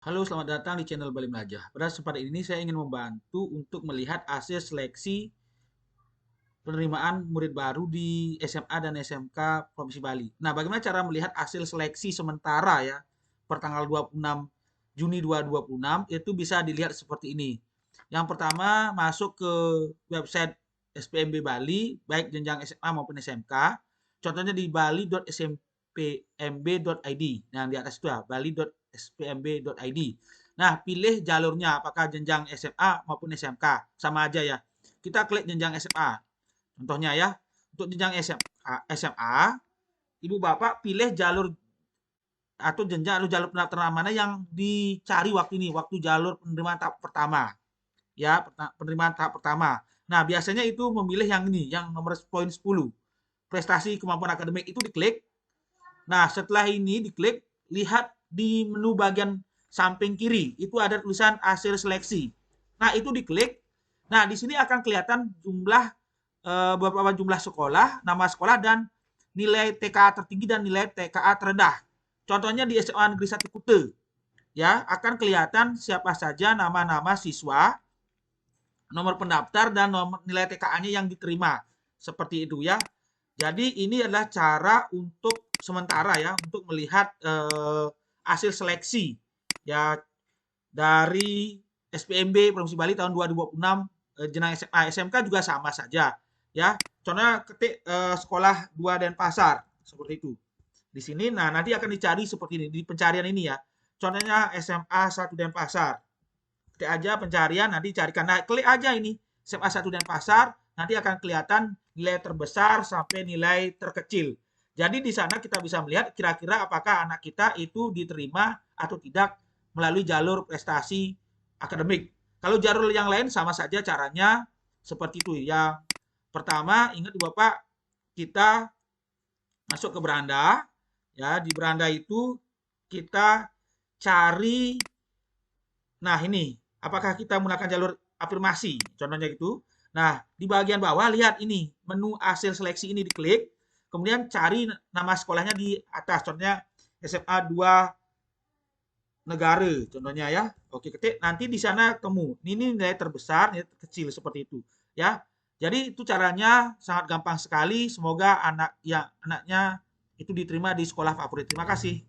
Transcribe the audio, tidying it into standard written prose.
Halo, selamat datang di channel Bali Melajah. Pada kesempatan ini saya ingin membantu untuk melihat hasil seleksi penerimaan murid baru di SMA dan SMK Provinsi Bali. Nah, bagaimana cara melihat hasil seleksi sementara ya per tanggal 26 Juni 2026 itu bisa dilihat seperti ini. Yang pertama, masuk ke website SPMB Bali, baik jenjang SMA maupun SMK. Contohnya di bali.spmb.id. Nah, di atas itu ya, bali.spmb.id. Nah, pilih jalurnya apakah jenjang SMA maupun SMK. Sama aja ya. Kita klik jenjang SMA. Contohnya ya, untuk jenjang SMA, Ibu Bapak pilih jalur atau jenjang atau jalur pendaftaran mana yang dicari waktu ini, waktu jalur penerimaan tahap pertama. Ya, penerimaan tahap pertama. Nah, biasanya itu memilih yang ini, yang nomor poin 10. Prestasi kemampuan akademik itu diklik. Nah, setelah ini diklik, lihat di menu bagian samping kiri, itu ada tulisan hasil seleksi. Nah, itu diklik. Nah, di sini akan kelihatan jumlah beberapa jumlah sekolah, nama sekolah dan nilai TKA tertinggi dan nilai TKA terendah. Contohnya di SMA Negeri 1 Kute, ya akan kelihatan siapa saja nama-nama siswa, nomor pendaftar dan nomor nilai TKA-nya yang diterima. Seperti itu ya. Jadi ini adalah cara untuk sementara ya untuk melihat hasil seleksi ya dari SPMB Provinsi Bali tahun 2026 jenang SMA SMK juga sama saja ya. Contohnya ketik sekolah 2 Denpasar seperti itu. Di sini nah nanti akan dicari seperti ini di pencarian ini ya. Contohnya SMA 1 Denpasar. Ketik aja pencarian nanti carikan. Nah, klik aja ini SMA 1 Denpasar, nanti akan kelihatan nilai terbesar sampai nilai terkecil. Jadi di sana kita bisa melihat kira-kira apakah anak kita itu diterima atau tidak melalui jalur prestasi akademik. Kalau jalur yang lain sama saja caranya seperti itu. Yang pertama, ingat Bapak, kita masuk ke beranda, ya di beranda itu kita cari. Nah, ini apakah kita menggunakan jalur afirmasi? Contohnya gitu. Nah, di bagian bawah lihat ini menu hasil seleksi ini diklik, kemudian cari nama sekolahnya di atas. Contohnya SMA 2 negara contohnya ya. Oke, ketik nanti di sana temu. Ini nilai terbesar, nilai terkecil seperti itu ya. Jadi itu caranya sangat gampang sekali. Semoga anaknya itu diterima di sekolah favorit. Terima kasih.